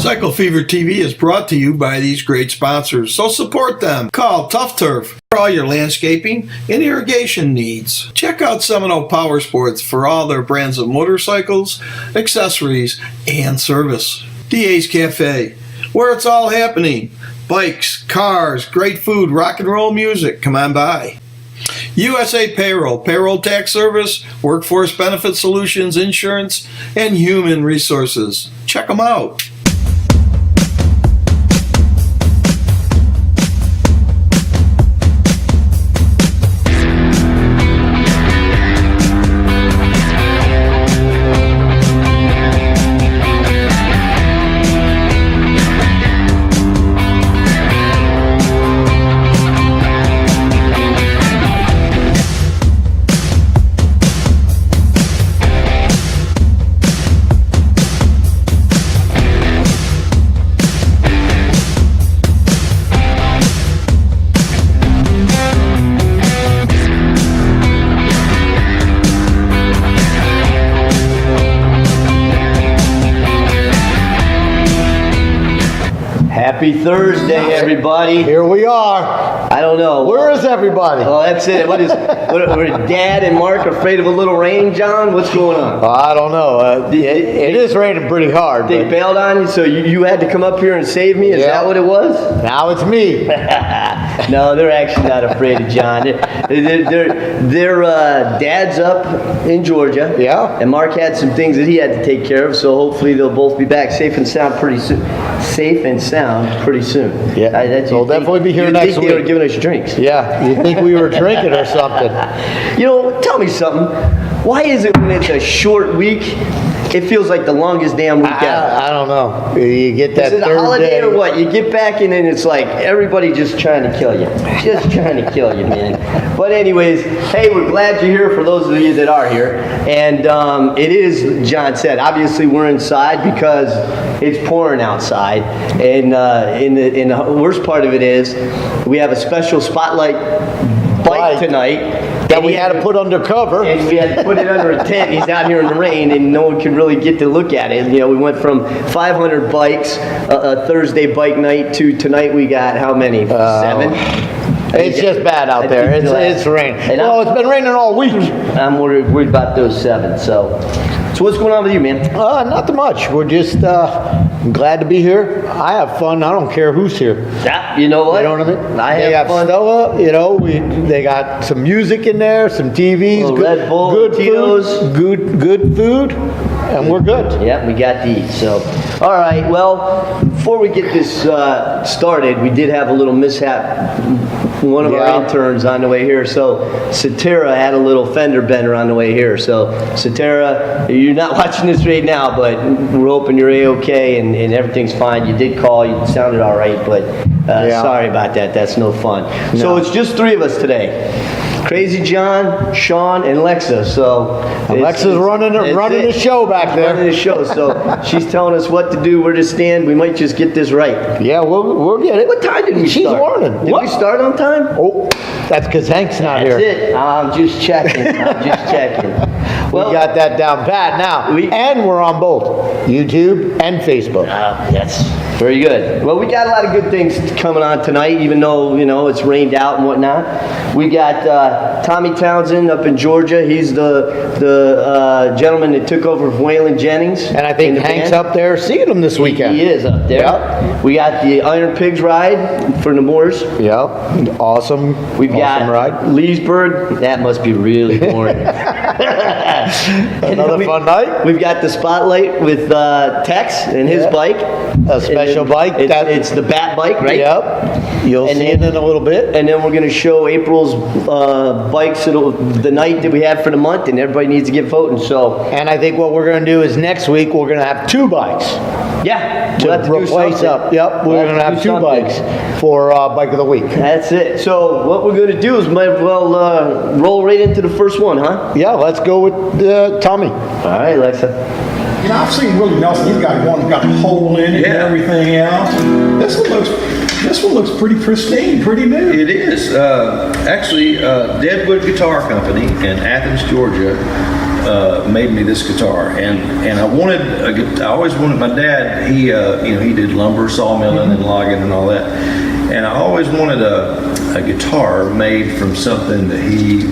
Cycle Fever TV is brought to you by these great sponsors, so support them. Call Tough Turf for all your landscaping and irrigation needs. Check out Seminole Power Sports for all their brands of motorcycles, accessories, and service. DA's Cafe, where it's all happening. Bikes, cars, great food, rock and roll music. Come on by. USA Payroll, payroll tax service, workforce benefit solutions, insurance, and human resources. Check them out. Happy Thursday, everybody. Here we are. I don't know. Where is everybody? Oh, that's it. What are Dad and Mark afraid of a little rain, John? What's going on? I don't know. It is raining pretty hard. They bailed on you, so you had to come up here and save me? Is that what it was? Now it's me. No, they're actually not afraid of John. Their dad's up in Georgia. Yeah. And Mark had some things that he had to take care of, so hopefully they'll both be back safe and sound pretty soon. Yeah. They'll definitely be here next week. They were giving us drinks. Yeah. You think we were drinking or something? You know, tell me something. Why is it when it's a short week, it feels like the longest damn week ever? I don't know. You get that Is it a third holiday day. or what? You get back and then it's like everybody just trying to kill you. Just trying to kill you, man. But anyways, hey, we're glad you're here for those of you that are here. And it is, John said, obviously we're inside because it's pouring outside. And in the worst part of it is we have a special spotlight bike tonight. That we had to put under cover. And we had to put it under a tent. He's out here in the rain, and no one can really get to look at it. You know, we went from 500 bikes a Thursday bike night to tonight we got how many? 7? It's just bad out there. It's raining. Well, it's been raining all week. I'm worried about those 7. So what's going on with you, man? Nothing much. We're just glad to be here. I have fun. I don't care who's here. Yeah, you know what? You know what I mean? They have fun. Stella, you know, they got some music in there, some TVs, Red Bull, good food, good food, and we're good. Yeah, we got to eat. So, all right. Well, before we get this started, we did have a little mishap. One of our interns on the way here. So Satara had a little fender bender on the way here. So Satara, you're not watching this right now, but we're hoping you're A-okay and everything's fine. You did call, you sounded all right, but sorry about that. That's no fun. No. So it's just 3 of us today. Crazy John, Shawn, and Lexa. So Alexa's running the show back there. Running the show. So she's telling us what to do, where to stand. We might just get this right. Yeah, we'll get it. What time did we start? She's learning. Did we start on time? Oh, that's because Hank's not here. That's it. I'm just checking. Well, we got that down pat now. And we're on both YouTube and Facebook. Yes. Very good. Well, we got a lot of good things coming on tonight, even though, you know, it's rained out and whatnot. We got Tommy Townsend up in Georgia. He's the gentleman that took over for Waylon Jennings. And I think Hank's up there seeing him this weekend. He is up there. Yep. We got the Iron Pigs ride for the Moors. Yep. Awesome. We've got ride. Leesburg. That must be really boring. Another fun night. We've got the spotlight with Tex and his bike. A special bike. It's the Bat bike, right? Yep. You'll see it in a little bit. And then we're going to show April's bikes the night that we have for the month, and everybody needs to get voting. So. And I think what we're going to do is next week we're going to have 2 bikes. Yeah. To replace up. Yep. We're going to have 2 bikes for Bike of the Week. That's it. So what we're going to do is might as well roll right into the first one, huh? Yeah. Let's go with Tommy. All right, Alexa. You know, I've seen Willie Nelson. He's got one got a hole in it and everything else. This one looks pretty pristine, pretty new. It is. Actually, Deadwood Guitar Company in Athens, Georgia, made me this guitar, and I always wanted. My dad, he did lumber, sawmilling, and logging and all that, and I always wanted a guitar made from something that he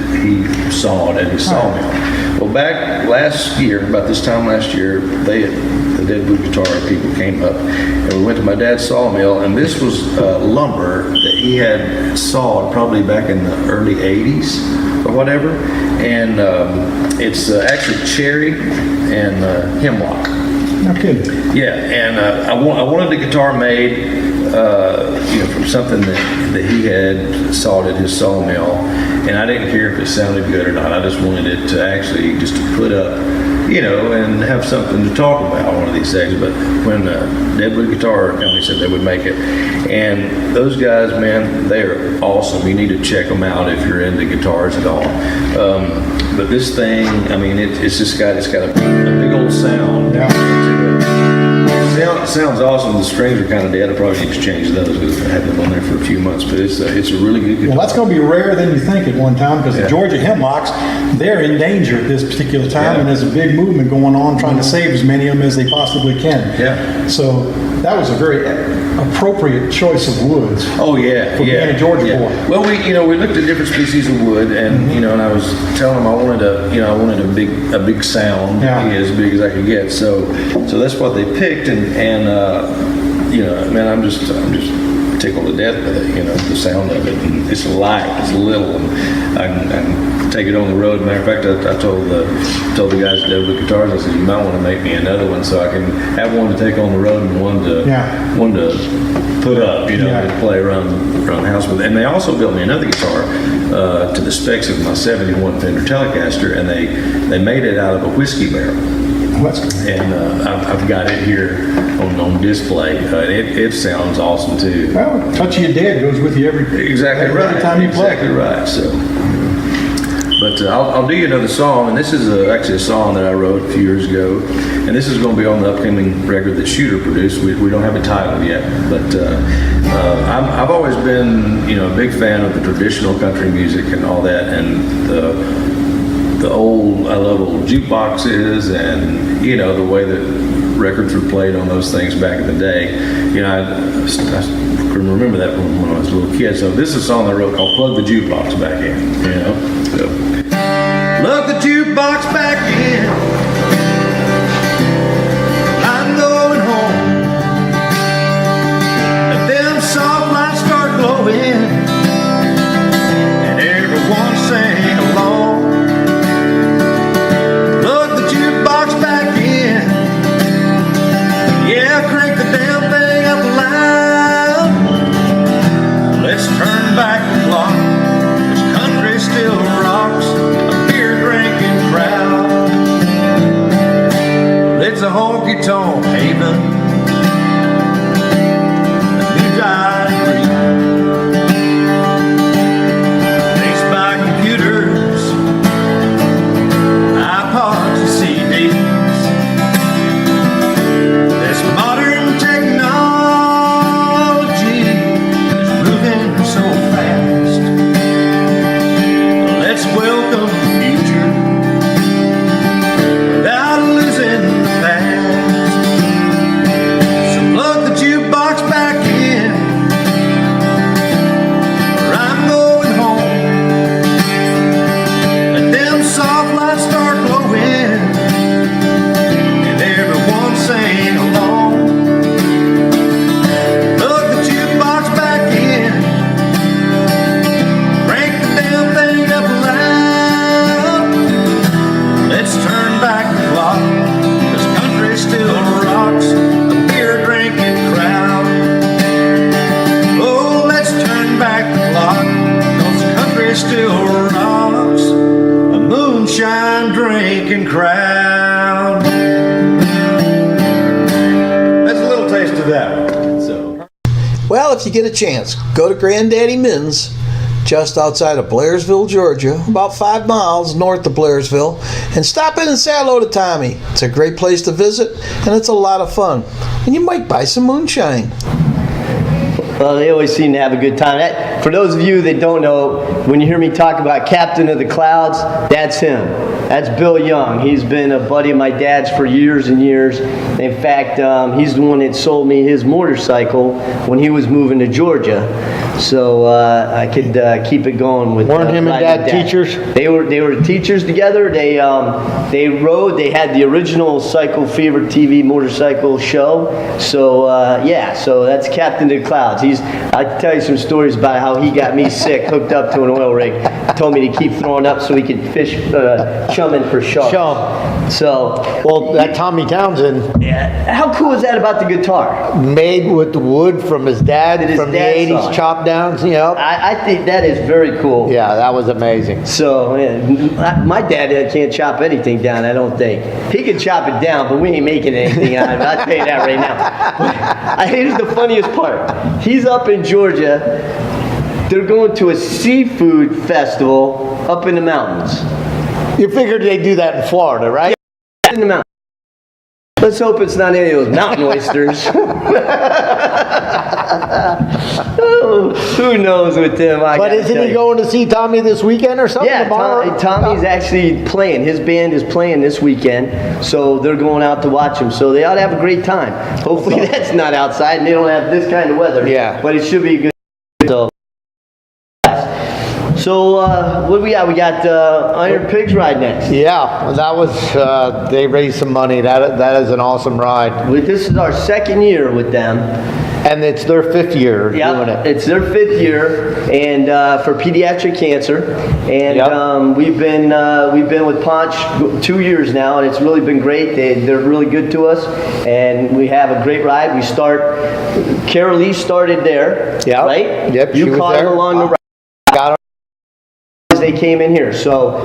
sawed at his sawmill. Well, back last year, about this time last year, the Dead Blue Guitar people came up, and we went to my dad's sawmill, and this was lumber that he had sawed probably back in the early 80s or whatever, and it's actually cherry and hemlock. No kidding. Yeah, and I wanted the guitar made, from something that he had sawed at his sawmill, and I didn't care if it sounded good or not. I just wanted it to actually just to put up, and have something to talk about one of these days. But when Dead Blue Guitar Company said they would make it, and those guys, man, they are awesome. You need to check them out if you're into guitars at all. But this thing, I mean, it's got a big old sound. It sounds awesome. The strings are kind of dead. I probably need to change those because I had them on there for a few months. But it's a really good guitar. Well, that's going to be rarer than you think at one time, because the Georgia hemlocks, they're in danger at this particular time, and there's a big movement going on trying to save as many of them as they possibly can. Yeah. So that was a very appropriate choice of woods. Oh yeah, for being a Georgia boy. Well, we looked at different species of wood, and and I was telling them I wanted a big sound, as big as I could get. So that's what they picked, and man, I'm just tickled to death with it. The sound of it, and it's light, it's little, and I can take it on the road. Matter of fact, I told the guys that did the guitars, I said, you might want to make me another one so I can have one to take on the road and one to put up, and play around the house with. And they also built me another guitar to the specs of my '71 Fender Telecaster, and they made it out of a whiskey barrel. Oh, that's great. And I've got it here on display. It sounds awesome too. Well, Touch of Your Dead goes with you every time you play. Exactly right. So. But I'll do you another song, and this is actually a song that I wrote a few years ago, and this is going to be on the upcoming record that Shooter produced. We don't have a title yet, but I've always been, a big fan of the traditional country music and all that, and I love old jukeboxes, and the way that records were played on those things back in the day. I can remember that when I was a little kid. So this is a song I wrote called "Plug the Jukebox Back In." So, plug the jukebox back in. I'm going home. Let them soft lights start glowing, and everyone sing along. Plug the jukebox back in. Yeah, crank the damn thing up loud. Let's turn back the clock. This country still rocks. A beer drinking crowd. It's a honky tonk haven. A new diary. Faced by computers, iPods and CDs. This modern technology is moving so fast. Let's welcome the future without losing the past. So plug the jukebox back in, or I'm going home. Let them soft lights start glowing, and everyone sing along. Plug the jukebox back in, crank the damn thing up loud. Let's turn back the clock, 'cause country still rocks. A beer drinking crowd. Oh, let's turn back the clock, 'cause country still rocks. A moonshine drinking crowd. That's a little taste of that. So. Well, if you get a chance, go to Granddaddy Min's, just outside of Blairsville, Georgia, about 5 miles north of Blairsville, and stop in and say hello to Tommy. It's a great place to visit, and it's a lot of fun. And you might buy some moonshine. Well, they always seem to have a good time. For those of you that don't know, when you hear me talk about Captain of the Clouds, that's him. That's Bill Young. He's been a buddy of my dad's for years and years. In fact, he's the one that sold me his motorcycle when he was moving to Georgia. So I could keep it going with. Weren't him and Dad teachers? They were teachers together. They rode. They had the original Cycle Fever TV motorcycle show. So yeah, so that's Captain to the Clouds. I can tell you some stories about how he got me sick, hooked up to an oil rig. Told me to keep throwing up so he could fish chumming for sharks. Chum. So Well, that Tommy Townsend, yeah, how cool is that about the guitar? made with the wood from his dad, That his from the dad 80s saw. chop downs, you know? I think that is very cool. Yeah, that was amazing. So, yeah, my dad can't chop anything down, I don't think. He can chop it down, but we ain't making anything out of it. I'll tell you that right now. Here's the funniest part. He's up in Georgia. They're going to a seafood festival up in the mountains. You figured they'd do that in Florida, right? In the mountains. Let's hope it's not any of those mountain oysters. Oh, who knows with them? But isn't he going to see Tommy this weekend or something? Yeah, tomorrow? Tommy's actually playing. His band is playing this weekend, so they're going out to watch him. So they ought to have a great time. Hopefully that's not outside and they don't have this kind of weather. Yeah. But it should be good. So what do we got? We got Iron Pigs ride next. Yeah, that was, they raised some money. That is an awesome ride. This is our second year with them. And it's their 5th year doing it. It's their 5th year, and for pediatric cancer. And Yep. we've been with Ponch 2 years now, and it's really been great. They're really good to us, and we have a great ride. Karalee started there, Yep. right? Yep, she You was caught there. them along the ride. Got him. They came in here, so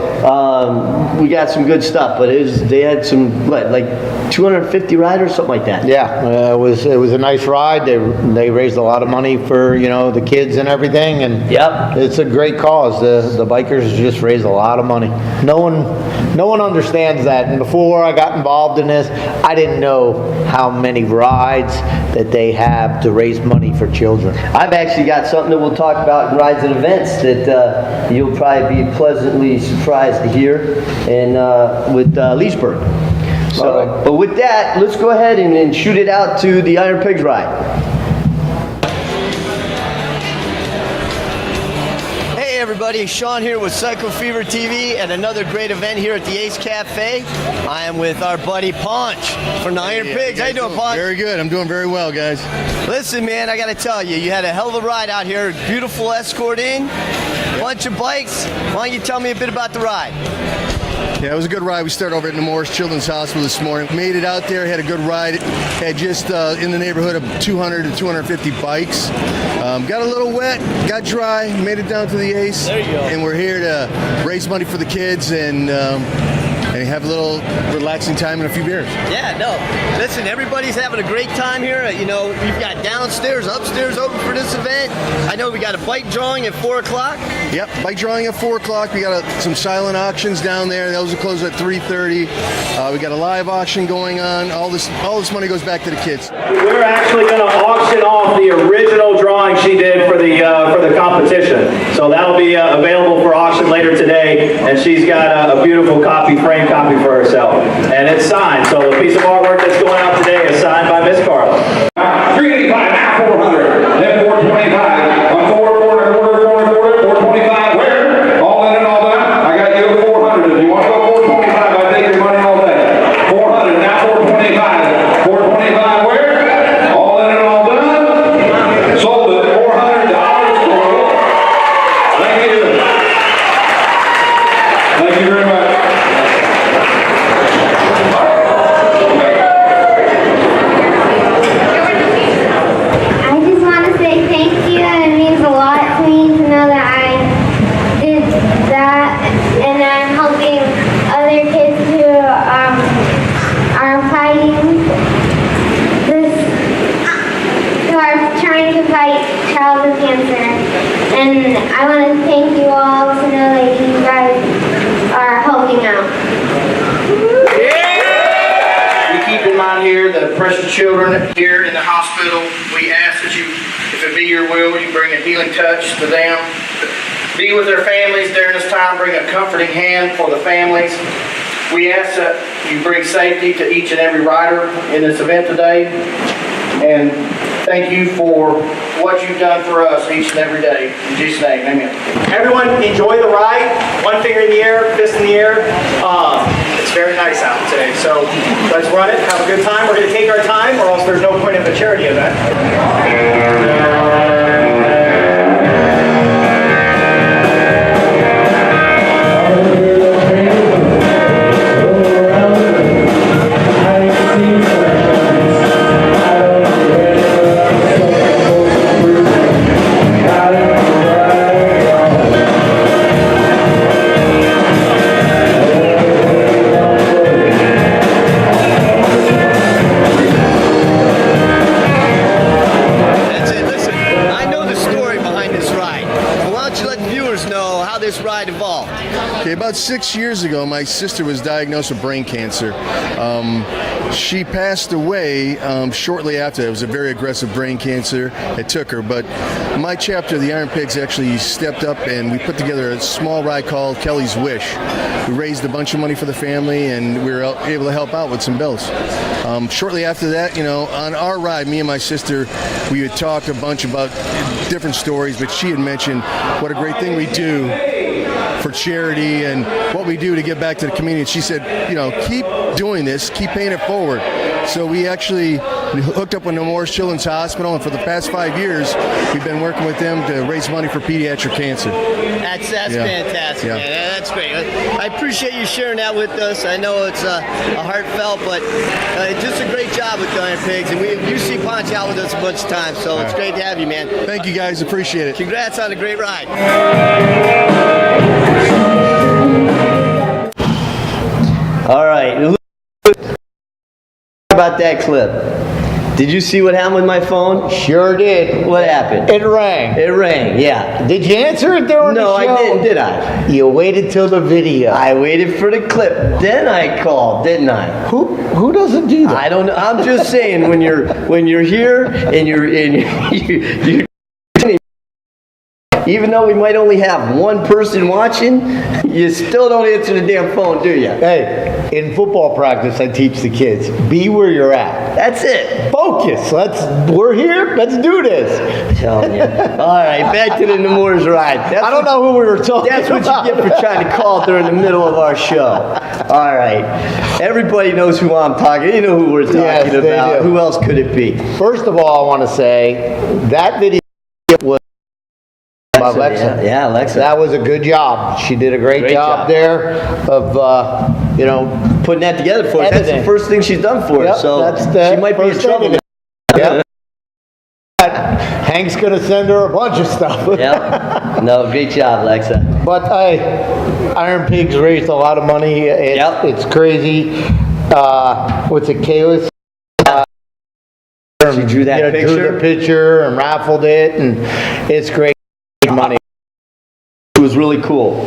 we got some good stuff. But they had some like 250 riders, something like that. Yeah, it was a nice ride. They raised a lot of money for the kids and everything, and Yep. it's a great cause. The bikers just raised a lot of money. No one understands that. And before I got involved in this, I didn't know how many rides that they have to raise money for children. I've actually got something that we'll talk about in rides and events that you'll probably be pleasantly surprised to hear, and with Leesburg. So, All right. but with that, let's go ahead and shoot it out to the Iron Pigs ride. Hey everybody, Shawn here with Cycle Fever TV and another great event here at the Ace Cafe. I am with our buddy Ponch from the Iron Pigs. How you doing, Ponch? Very good. I'm doing very well, guys. Listen, man, I got to tell you, you had a hell of a ride out here. Beautiful escort in, bunch of bikes. Why don't you tell me a bit about the ride? Yeah, it was a good ride. We started over at Nemours Children's Hospital this morning. Made it out there, had a good ride. Had just in the neighborhood of 200 to 250 bikes. Got a little wet, got dry, made it down to the Ace. There you go. And we're here to raise money for the kids and have a little relaxing time and a few beers. Yeah, no. Listen, everybody's having a great time here. We've got downstairs, upstairs open for this event. I know we got a bike drawing at 4 o'clock. Yep, bike drawing at 4 o'clock. We got some silent auctions down there. Those will close at 3:30. We got a live auction going on. All this money goes back to the kids. We're actually going to auction off the original drawing she did for the competition. So that'll be available for auction later today. And she's got a beautiful frame copy for herself. And it's signed. So the piece of artwork that's going out today is signed by Miss Carla. 385, now 400, then 425, on 425, where? All in and all that, I got you at 400, if you want to go 425, I take your money all day. 400, now 425, 425, where? All in and all done, sold at $400 for it. Thank you. Thank you very much. I just want to say thank you. It means a lot to me to know that I did that, and I'm helping other kids who are fighting this, who are trying to fight childhood cancer. And I want to thank you all to know that you guys are helping out. We keep in mind here the precious children here in the hospital. We ask that you, if it be your will, you bring a healing touch to them. be with their families during this time, bring a comforting hand for the families. We ask that you bring safety to each and every rider in this event today. And thank you for what you've done for us each and every day. In Jesus' name, amen. Everyone enjoy the ride. One finger in the air, fist in the air. It's very nice out today. So let's run it, have a good time. We're going to take our time or else there's no point of a charity event. Okay, about 6 years ago, my sister was diagnosed with brain cancer. She passed away shortly after. It was a very aggressive brain cancer. It took her, but my chapter of the Iron Pigs actually stepped up and we put together a small ride called Kelly's Wish. We raised a bunch of money for the family and we were able to help out with some bills. Shortly after that, on our ride, me and my sister, we had talked a bunch about different stories, but she had mentioned what a great thing we do for charity and what we do to give back to the community. She said, keep doing this, keep paying it forward. So we actually hooked up with Memorial Children's Hospital, and for the past 5 years, we've been working with them to raise money for pediatric cancer. That's fantastic, man. That's great. I appreciate you sharing that with us. I know it's a heartfelt, but just a great job with the Iron Pigs. And you see Ponch out with us a bunch of times, so it's great to have you, man. Thank you, guys. Appreciate it. Congrats on a great ride. All right. About that clip. Did you see what happened with my phone? Sure did. What happened? It rang. It rang, yeah. Did you answer it during the show? No, I didn't, did I? You waited till the video. I waited for the clip. Then I called, didn't I? Who doesn't do that? I don't know. I'm just saying when you're here and you even though we might only have one person watching, you still don't answer the damn phone, do you? Hey, in football practice, I teach the kids, be where you're at. That's it. Focus. We're here. Let's do this. Telling you. All right, back to the Nemours ride. I don't know who we were talking about. That's what you get for trying to call during the middle of our show. All right. Everybody knows who I'm talking. You know who we're talking about. Who else could it be? First of all, I want to say that video was Alexa. Yeah, Alexa. That was a good job. She did a great job there of, putting that together for us. That's the first thing she's done for us. So she might be in trouble. Yeah. Hank's going to send her a bunch of stuff. Yeah. No, great job, Alexa. But Iron Pigs raised a lot of money. It's crazy. What's it, Kayla's? She drew that picture? Drew the picture and raffled it, and it's great money. It was really cool.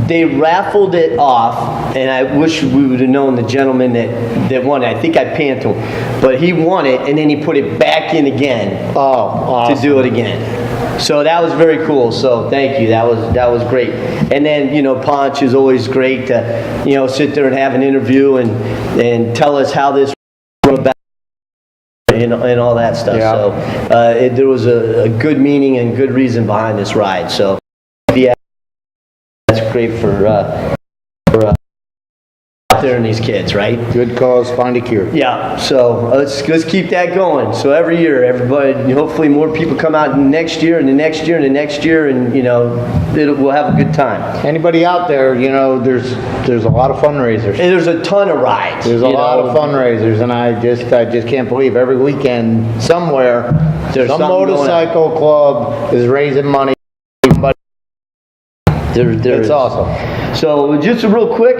They raffled it off, and I wish we would have known the gentleman that won it. I think I panned him, but he won it, and then he put it back in again. Oh, awesome. To do it again. So that was very cool. So thank you. That was great. And then Ponch is always great to sit there and have an interview and tell us how this about. And all that stuff. Yeah. So there was a good meaning and good reason behind this ride. So yeah, that's great for out there and these kids, right? Good cause, find a cure. Yeah. So let's keep that going. So every year, everybody, hopefully more people come out next year and the next year and the next year, and we'll have a good time. Anybody out there, there's a lot of fundraisers. And there's a ton of rides. There's a lot of fundraisers, and I just can't believe every weekend somewhere some motorcycle club is raising money. But it's awesome. So just real quick,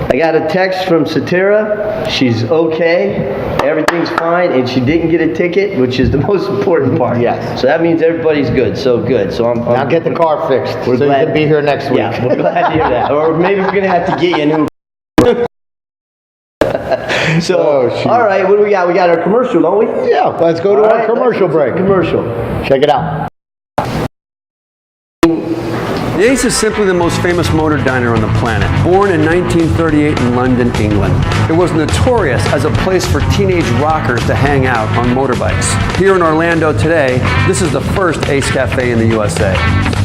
I got a text from Satira. She's okay. Everything's fine, and she didn't get a ticket, which is the most important part. Yes. So that means everybody's good. So good. So I'm now get the car fixed. We're glad to be here next week. Yeah, we're glad to hear that. Or maybe we're gonna have to get you a new. So, all right, what do we got? We got our commercial, don't we? Yeah, let's go to our commercial break. Commercial. Check it out. The Ace is simply the most famous motor diner on the planet. Born in 1938 in London, England, it was notorious as a place for teenage rockers to hang out on motorbikes. Here in Orlando today, this is the first Ace Cafe in the USA.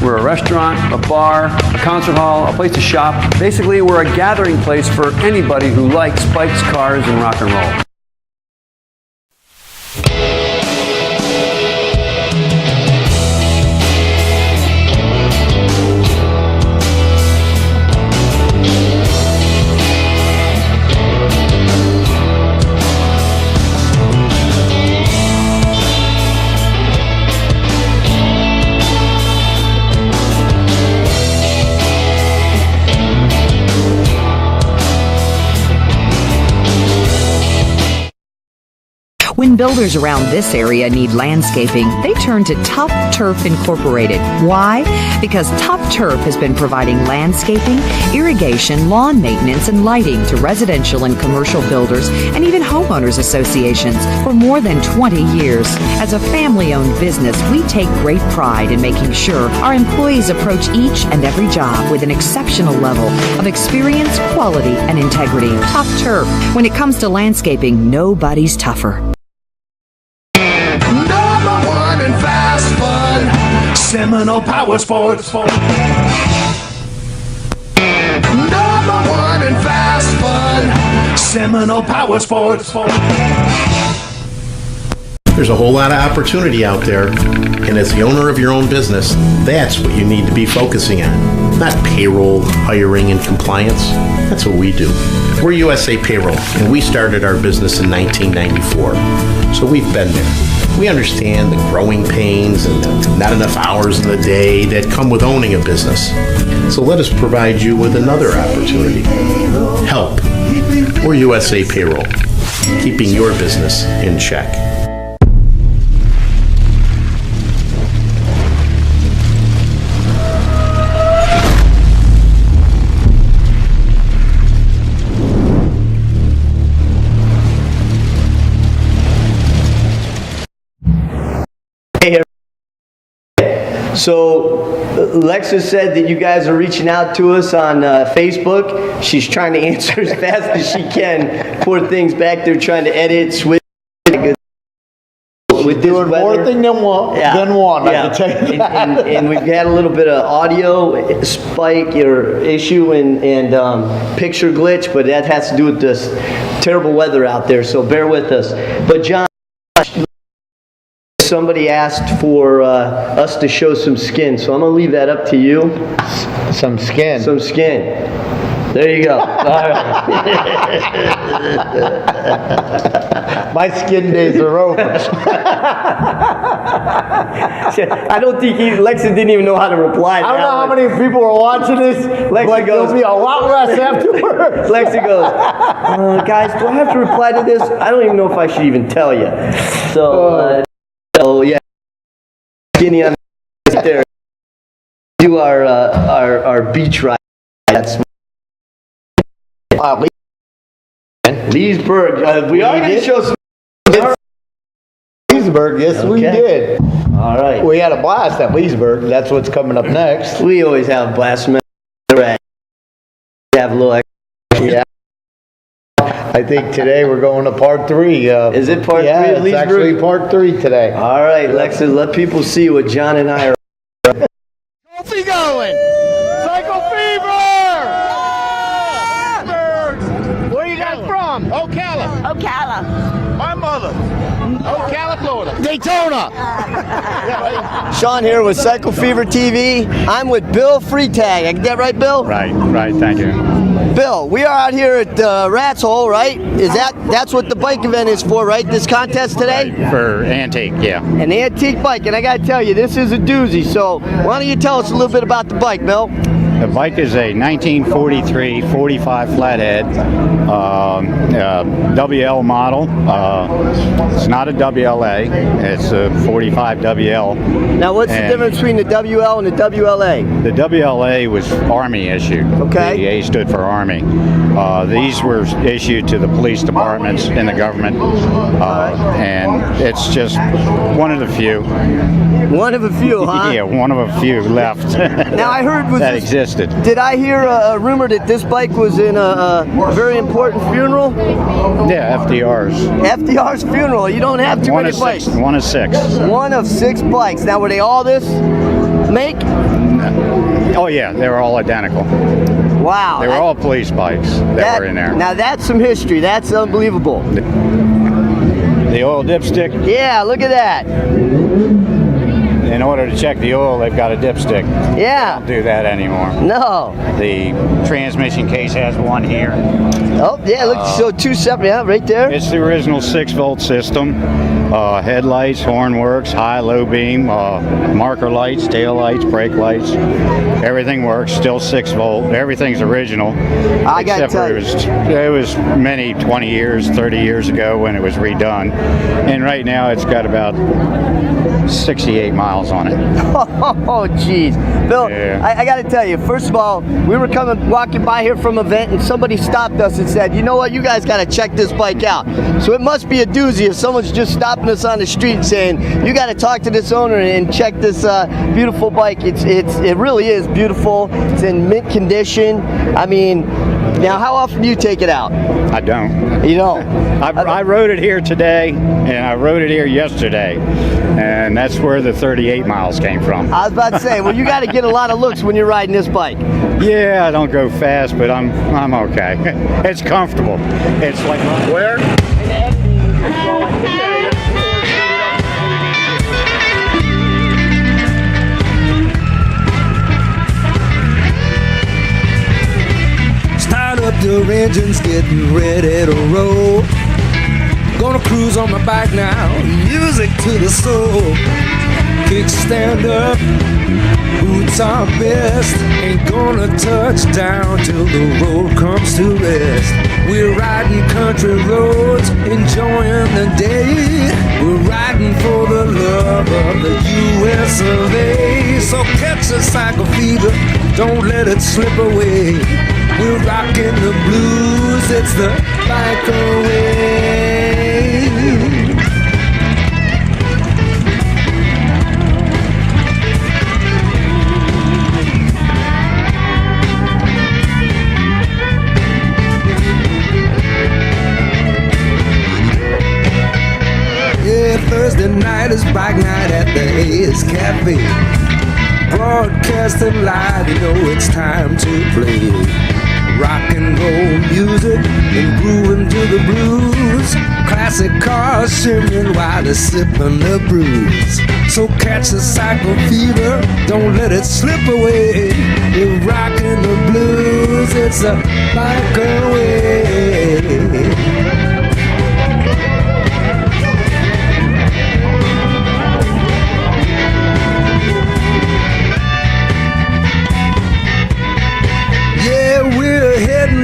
We're a restaurant, a bar, a concert hall, a place to shop. Basically, we're a gathering place for anybody who likes bikes, cars, and rock and roll. When builders around this area need landscaping, they turn to Tough Turf Incorporated. Why? Because Tough Turf has been providing landscaping, irrigation, lawn maintenance, and lighting to residential and commercial builders and even homeowners associations for more than 20 years. As a family-owned business, we take great pride in making sure our employees approach each and every job with an exceptional level of experience, quality, and integrity. Tough Turf. When it comes to landscaping, nobody's tougher. Fast fun, Seminole Power Sports. Number 1 in fast fun, Seminole Power Sports. There's a whole lot of opportunity out there, and as the owner of your own business, that's what you need to be focusing on. Not payroll, hiring, and compliance. That's what we do. We're USA Payroll, and we started our business in 1994, so we've been there. We understand the growing pains and not enough hours in the day that come with owning a business. So let us provide you with another opportunity. Help. We're USA Payroll, keeping your business in check. So, Lexa said that you guys are reaching out to us on Facebook. She's trying to answer as fast as she can. Poor thing's back there trying to edit, switch. We're doing more than one. I can tell you that. And we've had a little bit of audio spike or issue and picture glitch, but that has to do with this terrible weather out there, so bear with us. But John, somebody asked for us to show some skin, so I'm going to leave that up to you. Some skin? Some skin. There you go. All right. My skin days are over. I don't think Lexa didn't even know how to reply. I don't know how many people are watching this. Lexa goes, there'll be a lot less afterwards. Lexa goes, guys, do I have to reply to this? I don't even know if I should even tell you. So yeah, skinny on there. Do our beach ride. That's Leesburg. We are going to show some. Leesburg, yes, we did. All right. We had a blast at Leesburg. That's what's coming up next. We always have a blast. We have a little extra. Yeah. I think today we're going to part 3. Is it part 3 of Leesburg? It's actually part 3 today. All right, Lexa, let people see what John and I are. Trophy going! Cycle Fever! Where you guys from? Ocala. Ocala. My mother. Ocala, Florida. Daytona. Sean here with Cycle Fever TV. I'm with Bill Freetag. I get that right, Bill? Right, thank you. Bill, we are out here at Rat's Hole, right? That's what the bike event is for, right? This contest today? Right, for antique, yeah. An antique bike, and I gotta tell you, this is a doozy. So why don't you tell us a little bit about the bike, Bill? The bike is a 1943 45 flathead WL model. It's not a WLA. It's a 45 WL. Now, what's the difference between the WL and the WLA? The WLA was Army issued. Okay. The A stood for Army. These were issued to the police departments in the government, and it's just one of the few. One of a few, huh? Yeah, one of a few left. Now I heard that existed. Did I hear a rumor that this bike was in a very important funeral? Yeah, FDR's. FDR's funeral. You don't have too many bikes. One of six. One of 6 bikes. Now, were they all this make? Oh yeah, they were all identical. Wow. They were all police bikes that were in there. Now that's some history. That's unbelievable. The oil dipstick. Yeah, look at that. In order to check the oil, they've got a dipstick. Yeah. They don't do that anymore. No. The transmission case has one here. Oh, yeah, look, so 2 separate, yeah, right there. It's the original 6-volt system. Headlights, horn works, high, low beam, marker lights, tail lights, brake lights. Everything works, still 6-volt. Everything's original. I got to tell you. It was many 20 years, 30 years ago when it was redone. And right now it's got about 68 miles on it. Oh, geez. Bill, Yeah. I got to tell you, first of all, we were walking by here from an event, and somebody stopped us and said, you know what, you guys got to check this bike out. So it must be a doozy if someone's just stopping us on the street saying, you got to talk to this owner and check this beautiful bike. It really is beautiful. It's in mint condition. I mean, now how often do you take it out? I don't. You don't? I rode it here today, and I rode it here yesterday, and that's where the 38 miles came from. I was about to say, well, you got to get a lot of looks when you're riding this bike. Yeah, I don't go fast, but I'm okay. It's comfortable. It's like where? Start up your engines, getting ready to roll. Gonna cruise on my bike now, music to the soul. Kickstand up, boots are best. Ain't gonna touch down till the road comes to rest. We're riding country roads, enjoying the day. We're riding for the love of the US of A. So catch a cycle fever, don't let it slip away. We're rocking the blues, it's the bike away. Thursday night is bike night at the A's Cafe. Broadcasting live, you know it's time to play. Rock and roll music and grooving to the blues. Classic cars shimmering while they're sipping the brews. So catch the cycle fever, don't let it slip away. You're rocking the blues, it's a bike away.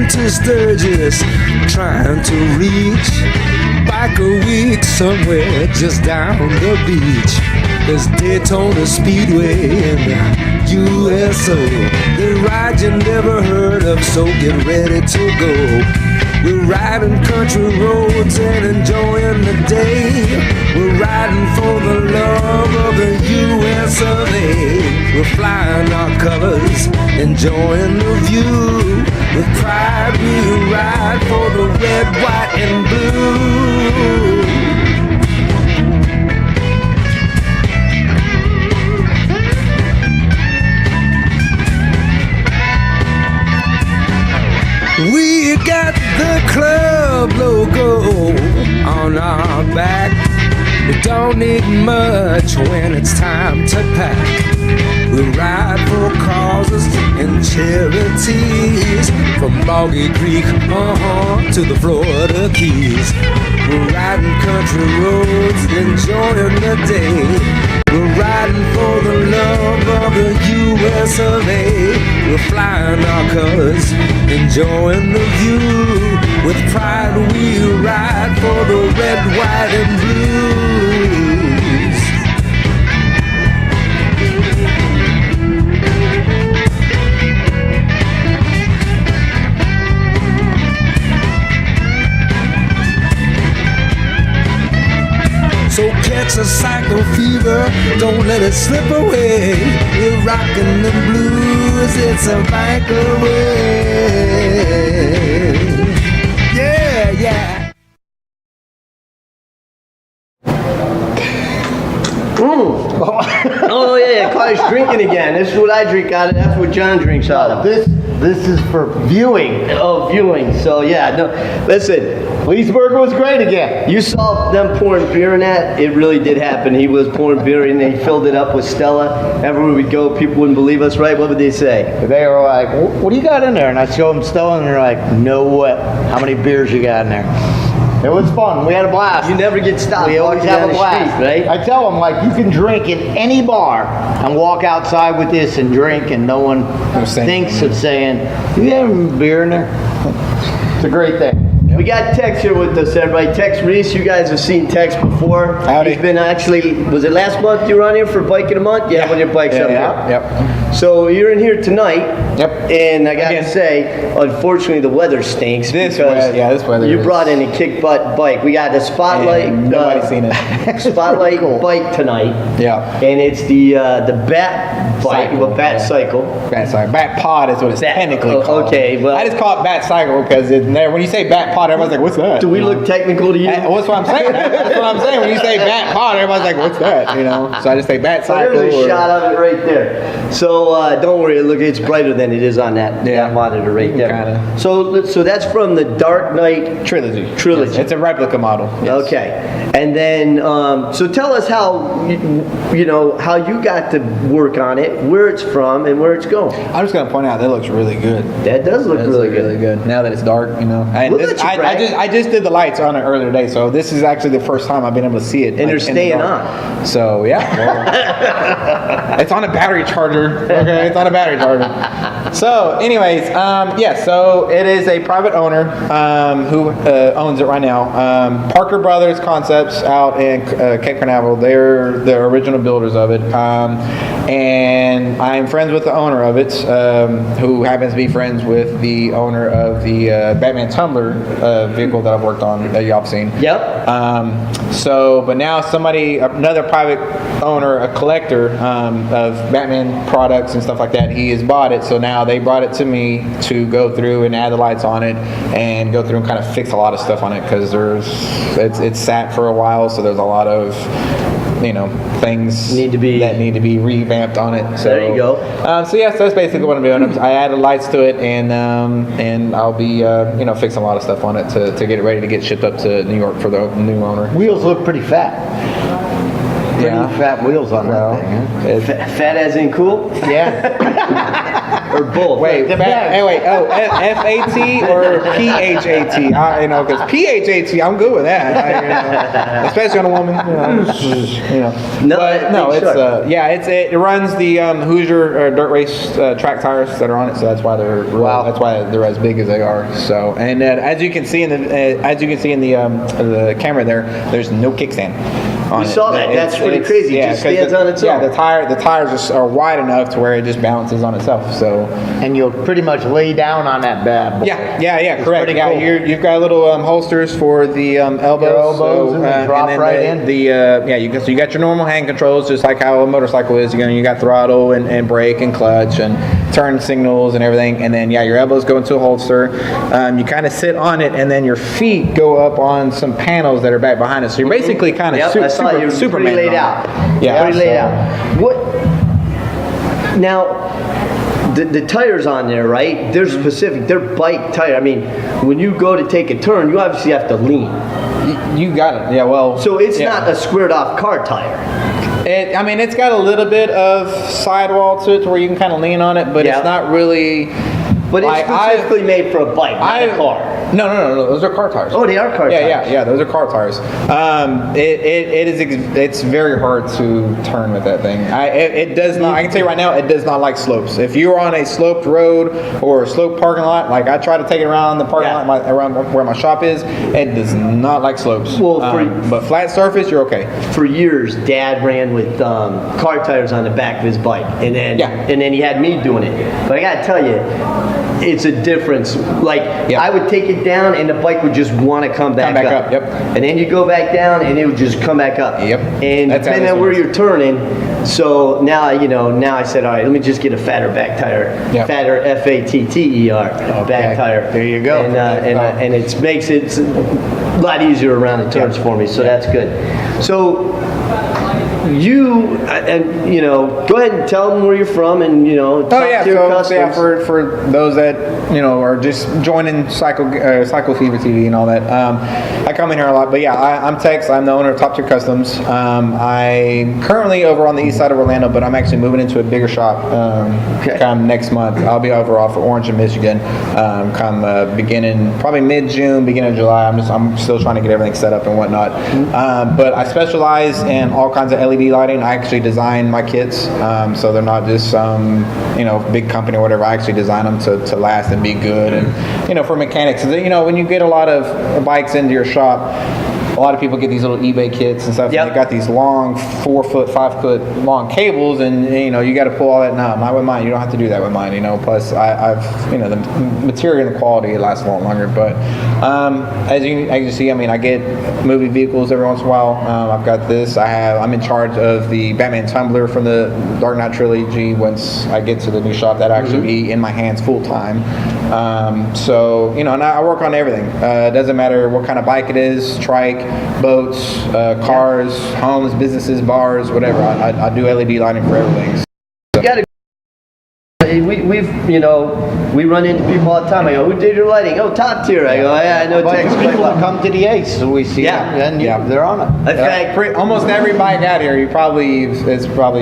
To Sturgis, trying to reach Bike a Week somewhere just down the beach. There's Daytona Speedway in the USO, the ride you never heard of, so get ready to go. We're riding country roads and enjoying the day. We're riding for the love of the US of A. We're flying our colors, enjoying the view. With pride we ride for the red, white, and blue. We got the club logo on our back. We don't need much when it's time to pack. We ride for causes and charities, from Boggy Creek to the Florida Keys. We're riding country roads, enjoying the day. We're riding for the love of the US of A. We're flying our colors, enjoying the view. With pride we ride for the red, white, and blues. So catch a cycle fever, don't let it slip away. We're rocking the blues, it's a bike away. Yeah, yeah. Oh yeah, Carter's drinking again. This is what I drink out of. That's what John drinks out of. This is for viewing. Oh, viewing. So yeah, no. Listen, Leesburg was great again. you saw them pouring beer in that. It really did happen. He was pouring beer in. They filled it up with Stella. Everywhere we'd go, people wouldn't believe us, right? What would they say? They were like, "What do you got in there?" And I show them Stella, and they're like, "No what? How many beers you got in there?" It was fun. We had a blast. You never get stopped. We always walking have down a the blast, street, right? I tell them, like, you can drink in any bar and walk outside with this and drink, and no one thinks of saying, "You have a beer in there?" It's a great thing. We got Tex here with us, everybody. Tex Reese, you guys have seen Tex before. Howdy. He's been actually, was it last month you were on here for Bike of the Month? Yeah, when your bike's up here. Yep. So you're in here tonight. Yep. And I gotta say, unfortunately the weather stinks. This because weather you is- brought in a kick butt bike. We got a Spotlight. Nobody's seen it. Spotlight bike tonight. Yeah. And it's the Bat bike, Cycle, Bat Cycle. Bat cycle. Bat pod is what it's technically called. Okay, well. I just call it bat cycle because when you say bat pod, everyone's like, "What's that?" Do we look technical to you? Well, that's what I'm saying. That's what I'm saying. When you say bat pod, everybody's like, "What's that?" You know. So I just say bat So cycle. there's a shot of it right there. So don't worry, look, it's brighter than it is on that monitor right there. Kinda. So that's from the Dark Knight Trilogy. Trilogy. Yes, it's a replica model. Yes. Okay, and then so tell us how you know how you got to work on it, where it's from, and where it's going. I'm just gonna point out that looks really good. That does look really good. Really good. Now that it's dark, you know. And Look at you, Brad. I just did the lights on it earlier today, so this is actually the first time I've been able to see it. And they're in the staying dark. on. So yeah, well, it's on a battery charger. Okay, it's on a battery charger. So, anyways, so it is a private owner who owns it right now. Parker Brothers Concepts out in Cape Canaveral. They're the original builders of it. And I'm friends with the owner of it, who happens to be friends with the owner of the Batman Tumbler vehicle that I've worked on that y'all have seen. Yep. But now another private owner, a collector of Batman products and stuff like that, he has bought it. So now they brought it to me to go through and add the lights on it and go through and kind of fix a lot of stuff on it because it's sat for a while, so there's a lot of things that need to be revamped on it. So there you go. So that's basically what I'm doing. I added lights to it, and I'll be fixing a lot of stuff on it to get it ready to get shipped up to New York for the new owner. Wheels look pretty fat. Pretty fat wheels on that thing. Huh? Fat as in cool? Yeah. Or both? Wait, F-A-T or P-H-A-T? Because P-H-A-T, I'm good with that. Especially on a woman. It runs the Hoosier dirt race track tires that are on it, so that's why that's why they're as big as they are. So, and as you can see in the camera there's no kickstand. We saw that. That's pretty crazy. It just stands on its own. Yeah, the tires are wide enough to where it just balances on itself. So, and you'll pretty much lay down on that bad boy. Yeah, correct. Yeah, cool. you've got little holsters for the elbows, and they drop right in. You got your normal hand controls, just like how a motorcycle is. You got throttle and brake and clutch and turn signals and everything. And then your elbows go into a holster. You kind of sit on it, and then your feet go up on some panels that are back behind it. So you're basically kind of Superman. Pretty laid out. Yeah, pretty laid out. What? Now, the tires on there, right? They're specific. They're bike tire. I mean, when you go to take a turn, you obviously have to lean. You got it. Yeah. Well. So it's not a squared off car tire. It's got a little bit of sidewall to it, to where you can kind of lean on it, but it's not really. But it's specifically made for a bike, not a car. No. Those are car tires. Oh, they are car tires. Yeah. Those are car tires. It's very hard to turn with that thing. It does not. I can tell you right now, it does not like slopes. If you're on a sloped road or a sloped parking lot, like I try to take it around the parking lot, around where my shop is, it does not like slopes. Well, but flat surface, you're okay. For years, Dad ran with car tires on the back of his bike, and then he had me doing it. But I gotta tell you, it's a difference. Like I would take it down, and the bike would just want to come back up. Yep. And then you go back down, and it would just come back up. Yep. And depending on where you're turning, so now I said, all right, let me just get a fatter back tire, fatter FATTER back tire. There you go. And it makes it a lot easier around the turns for me. So that's good. So. Go ahead and tell them where you're from, and for those that are just joining Cycle Fever TV and all that. I come in here a lot, but I'm Tex. I'm the owner of Top Tier Customs. I'm currently over on the east side of Orlando, but I'm actually moving into a bigger shop come next month. I'll be over off of Orange in Michigan. Beginning probably mid-June, beginning of July. I'm still trying to get everything set up and whatnot. But I specialize in all kinds of LED lighting. I actually design my kits, so they're not just big company or whatever. I actually design them to last and be good, and for mechanics. When you get a lot of bikes into your shop, a lot of people get these little eBay kits and stuff. And they got these long 4-foot, 5-foot long cables, and you got to pull all that. No, not with mine. You don't have to do that with mine. Plus, I've the material and the quality lasts a lot longer. But as you see, I get movie vehicles every once in a while. I've got this. I'm in charge of the Batman Tumbler from the Dark Knight trilogy. Once I get to the new shop, that actually be in my hands full time. And I work on everything. It doesn't matter what kind of bike it is, trike, boats, cars, homes, businesses, bars, whatever. I do LED lighting for everything. You gotta. We run into people all the time. I go, who did your lighting? Oh, Top Tier. I go, yeah, I know. Tex. People come to the Ace, so we see them, and they're on it. In fact, almost every bike out here, it's probably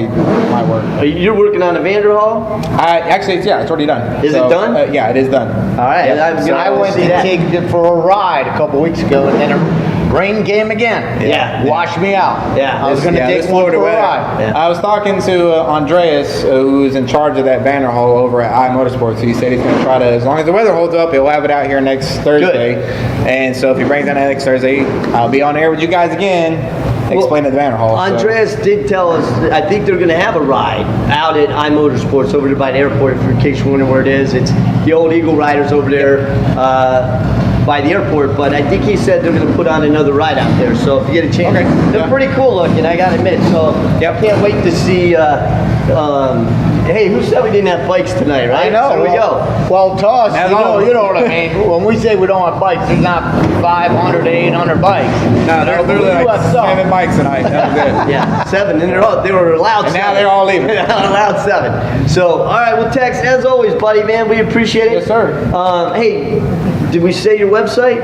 my work. You're working on a Vanderhall? It's already done. Is it done? Yeah, it is done. All right. I went to take it for a ride a couple weeks ago, and then rain came again. Washed me out. I was going to take one for a ride. I was talking to Andreas, who's in charge of that banner hall over at iMotorsports. He said he's going to try to, as long as the weather holds up, he'll have it out here next Thursday. Good. And so if he brings it out next Thursday, I'll be on air with you guys again, explaining the banner hall. Andreas did tell us, I think they're going to have a ride out at iMotorsports over there by the airport, in case you're wondering where it is. It's the old Eagle Riders over there. By the airport, but I think he said they're going to put on another ride out there. So if you get a chance, they're pretty cool looking, I got to admit. So I can't wait to see. Hey, who said we didn't have bikes tonight, right? I know. There we go. Well, to us, you know what I mean. When we say we don't have bikes, there's not 500 to 800 bikes. No, there were literally like 7 bikes tonight. That was it. 7, and they were allowed. And 7. now they're all leaving. Allowed 7. So, all right. Well, Tex, as always, buddy, man, we appreciate it. Yes, sir. Hey, did we say your website?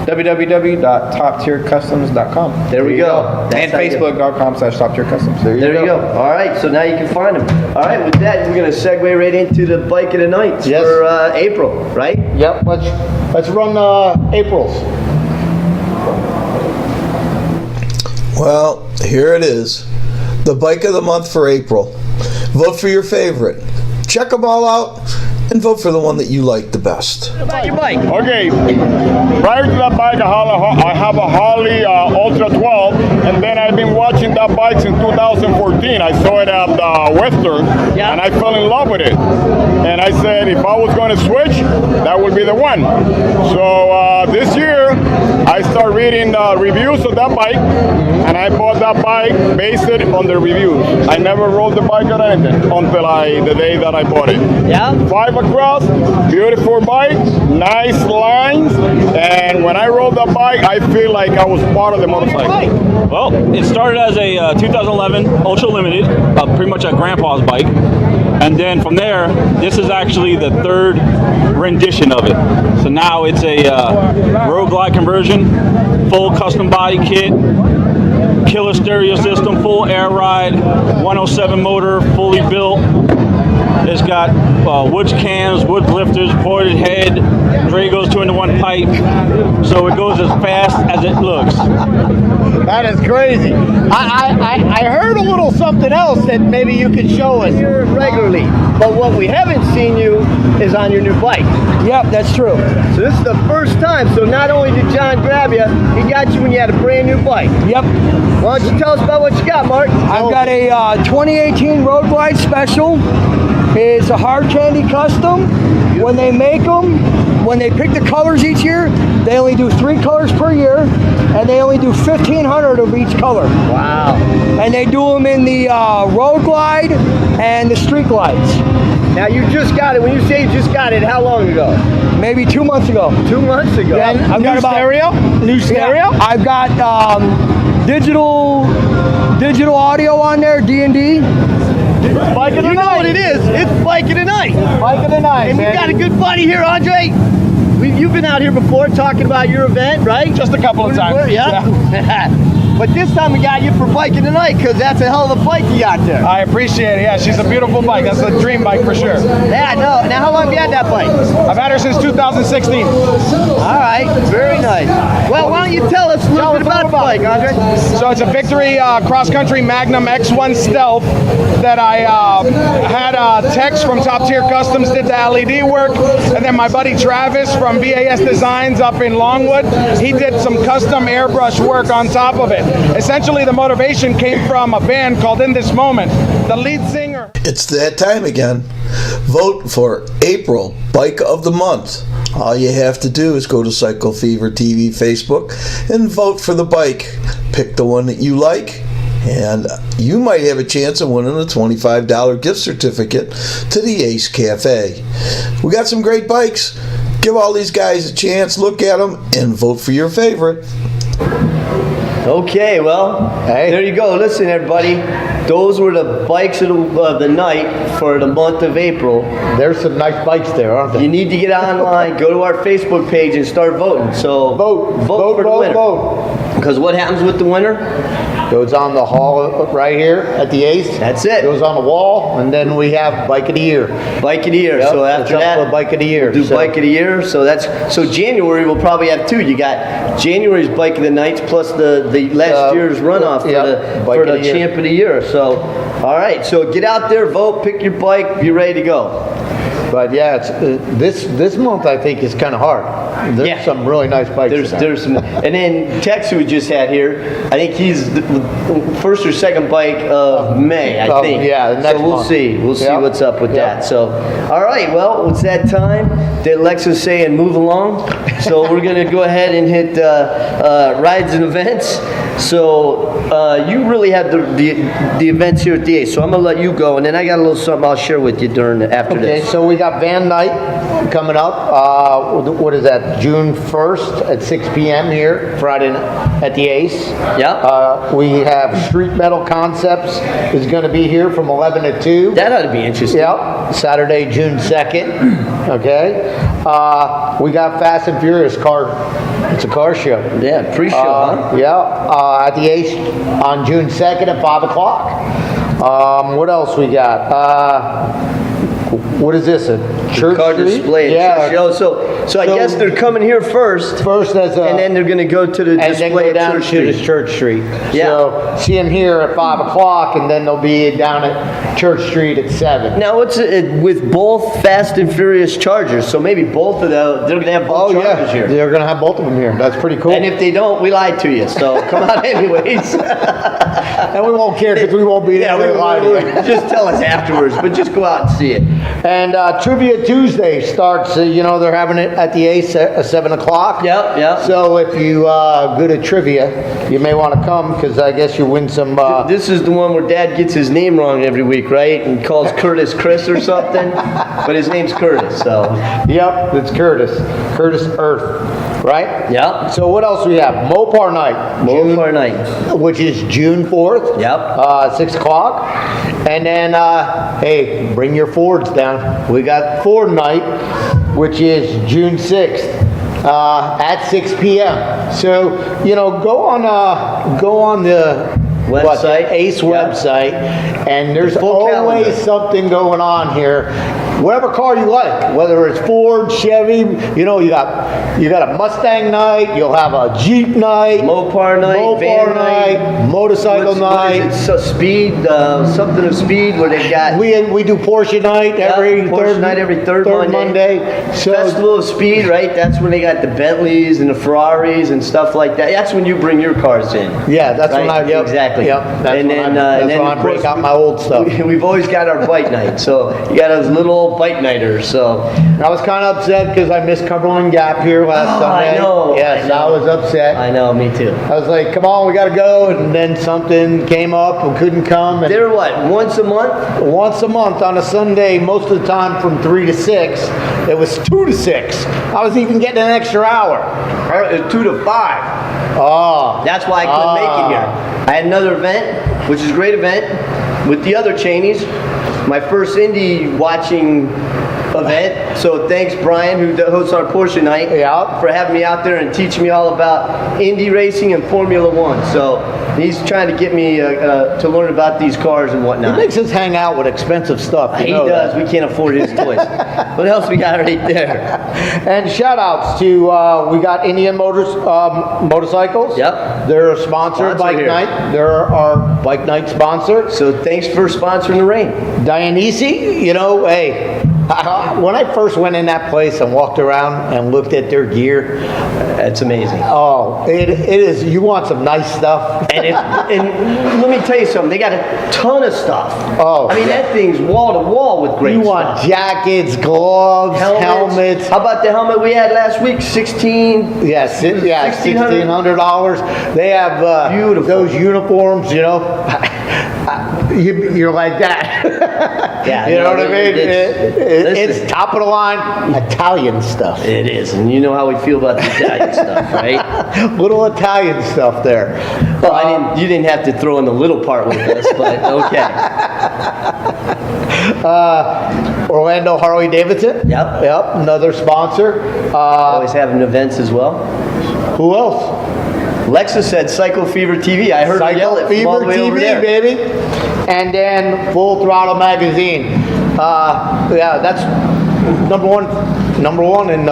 www.toptiercustoms.com. There we go. And facebook.com/toptiercustoms. There you go. All right, so now you can find them. All right, with that, we're going to segue right into the bike of the night for April, right? Yep, let's run April's. Well, here it is. The bike of the month for April. Vote for your favorite. Check them all out and vote for the one that you like the best. What about your bike? Okay, prior to that bike, I have a Harley Ultra 12, and then I've been watching that bike since 2014. I saw it at Western, and I fell in love with it. And I said, if I was going to switch, that would be the one. So this year, I started reading reviews of that bike, and I bought that bike based on the reviews. I never rode the bike or anything until the day that I bought it. Yeah? 5 across, beautiful bike, nice lines, and when I rode that bike, I feel like I was part of the motorcycle. Well, it started as a 2011 Ultra Limited, pretty much a grandpa's bike. And then from there, this is actually the 3rd rendition of it. So now it's a Road Glide conversion, full custom body kit, killer stereo system, full air ride, 107 motor, fully built. It's got wood cams, wood lifters, ported head. Dray goes 2-in-1 pipe, so it goes as fast as it looks. That is crazy. I heard a little something else that maybe you could show us here regularly, but what we haven't seen you is on your new bike. Yep, that's true. So this is the first time. So not only did John grab you, he got you when you had a brand new bike. Yep. Why don't you tell us about what you got, Mark? I've got a 2018 Road Glide Special. It's a hard candy custom. When they make them, when they pick the colors each year, they only do 3 colors per year, and they only do 1,500 of each color. Wow. And they do them in the Road Glide and the Street Glides. Now you just got it. When you say you just got it, how long ago? Maybe 2 months ago. 2 months ago. Yeah, I've got about, stereo? New stereo? Yeah, I've got digital audio on there, D&D. Bike of the night. You know what it is. It's Bike of the Night. It's Bike of the Night, And man. we got a good buddy here, Andre. You've been out here before talking about your event, right? Just a couple of times. Yeah. But this time we got you for Bike of the Night because that's a hell of a bike you got there. I appreciate it. Yeah, she's a beautiful bike. That's a dream bike for sure. Yeah, no. Now, how long have you had that bike? I've had her since 2016. All right, very nice. Well, why don't you tell us a little bit about the bike, Andre? So it's a Victory Cross Country Magnum X1 Stealth that I had Tex from Top Tier Customs did the LED work, and then my buddy Travis from VAS Designs up in Longwood, he did some custom airbrush work on top of it. Essentially, the motivation came from a band called In This Moment. The lead singer... It's that time again. Vote for April Bike of the Month. All you have to do is go to Cycle Fever TV Facebook and vote for the bike. Pick the one that you like, and you might have a chance of winning a $25 gift certificate to the Ace Cafe. We got some great bikes. Give all these guys a chance, look at them, and vote for your favorite. Okay, well, there you go. Listen, everybody. Those were the bikes of the night for the month of April. There's some nice bikes there, aren't there? You need to get online, go to our Facebook page, and start voting. So vote for the winner. Because what happens with the winner? Goes on the hall right here at the Ace. That's it. Goes on the wall, and then we have Bike of the Year. Bike of the Year. Yep, So after that, Bike of the Year. We'll do Bike of the Year. So January we'll probably have 2. You got January's Bike of the Nights plus the last year's runoff for the Champ of the Year. So all right. So get out there, vote, pick your bike, be ready to go. But yeah, it's this month I think is kind of hard. There's some really nice bikes. There's some, and then Tex, who we just had here, I think he's the first or second bike of May. I think. Yeah, the next so we'll month. see. We'll see what's up with that. So, all right. Well, it's that time that Alexa's saying move along. So we're gonna go ahead and hit rides and events. So you really had the events here at the Ace. So I'm gonna let you go, and then I got a little something I'll share with you after this. Okay, so we got Van Night coming up. What is that? June 1st at 6 p.m. here, Friday at the Ace. Yeah. We have Street Metal Concepts is going to be here from 11 to 2. That ought to be interesting. Yep. Saturday, June 2nd. Okay. We got Fast and Furious car. It's a car show. Yeah, pre-show, huh? Yeah. At the Ace on June 2nd at 5 o'clock. What else we got? What is this? A church car street? display. Yeah. So I guess they're coming here first. And then they're going to go to the display and then go down at to the Church Street. Yeah. So see them here at 5 o'clock, and then they'll be down at Church Street at 7. Now, what's it with both Fast and Furious Chargers? So maybe both of them, they're going to have both Chargers here. They're going to have both of them here. That's pretty cool. And if they don't, we lied to you. So come on anyways. And we won't care because we won't be there. Yeah, just tell us afterwards, but just go out and see it. And Trivia Tuesday starts, they're having it at the Ace at 7 o'clock. Yep. So if you go to trivia, you may want to come because I guess you win some... This is the one where Dad gets his name wrong every week, right? And calls Curtis Chris or something. But his name's Curtis, so... Yep, it's Curtis. Curtis Earth, right? Yeah. So what else we have? Mopar Night. Mopar Night. Which is June 4th. Yep. 6 o'clock. And then, hey, bring your Fords down. We got Ford Night, which is June 6th at 6 p.m. So, go on the Website. Ace website, and there's Full always calendar. something going on here. Whatever car you like, whether it's Ford, Chevy, you got a Mustang night, you'll have a Jeep night, Mopar night, van night, motorcycle night. What is it? So speed, something of speed where they got. We do Porsche night every third Monday. So Festival of Speed, right? That's when they got the Bentleys and the Ferraris and stuff like that. That's when you bring your cars in. Yeah, that's right? when I exactly. Yep, that's and when then, that's and then when I of break course, out my old stuff. We've always got our bike night. So you got those little old bike nighters. So I was kind of upset because I missed Cumberland Gap here last Sunday. I know. Yes, I was upset. I know, me too. I was like, come on, we got to go. And then something came up and couldn't come. And they're what, once a month? Once a month on a Sunday, most of the time from 3 to 6. It was 2 to 6. I was even getting an extra hour. 2 to 5. Oh. That's why I couldn't make it here. I had another event, which is a great event, with the other Cheneys. My first indie watching event. So thanks, Brian, who hosts our Porsche night, for having me out there and teaching me all about Indy racing and Formula One. So he's trying to get me to learn about these cars and whatnot. He makes us hang out with expensive stuff. He does. We can't afford his toys. What else we got right there? And shout outs to, we got Indian Motorcycles. Yep. They're a sponsor of Bike here. Night. They're our Bike Night sponsor. So thanks for sponsoring the rain. Dianese, hey, when I first went in that place and walked around and looked at their gear, it's amazing. Oh, it is. You want some nice stuff, and let me tell you something. They got a ton of stuff. Oh, I mean that thing's wall to wall with great You stuff. want jackets, gloves, helmets. How about the helmet we had last week? $1,600. Yeah, $1,600. They have beautiful those uniforms. You're like that. Yeah, you know what I mean? It's top of the line Italian stuff. It is, and you know how we feel about the Italian stuff, right? Little Italian stuff there. Well, you didn't have to throw in the little part with us, but okay. Orlando Harley Davidson. Yep. Another sponsor. Always having events as well. Who else? Lexa said Cycle Fever TV. I heard her yell it from all the way over there. Baby. And then Full Throttle Magazine. That's number one in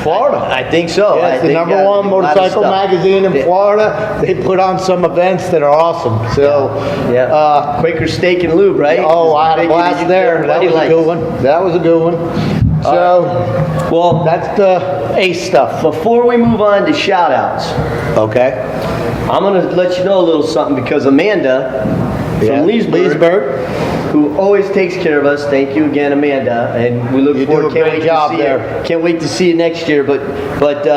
Florida. I think so. Yeah, it's the number one motorcycle magazine in Florida. They put on some events that are awesome. So, Quaker Steak and Lube, right? Oh, I had a blast there. That was a good one. That was a good one. So, well, that's the Ace stuff. Before we move on to shout outs, okay, I'm going to let you know a little something because Amanda from Leesburg, who always takes care of us. Thank you again, Amanda, and we look forward. Can't wait to see you next year. But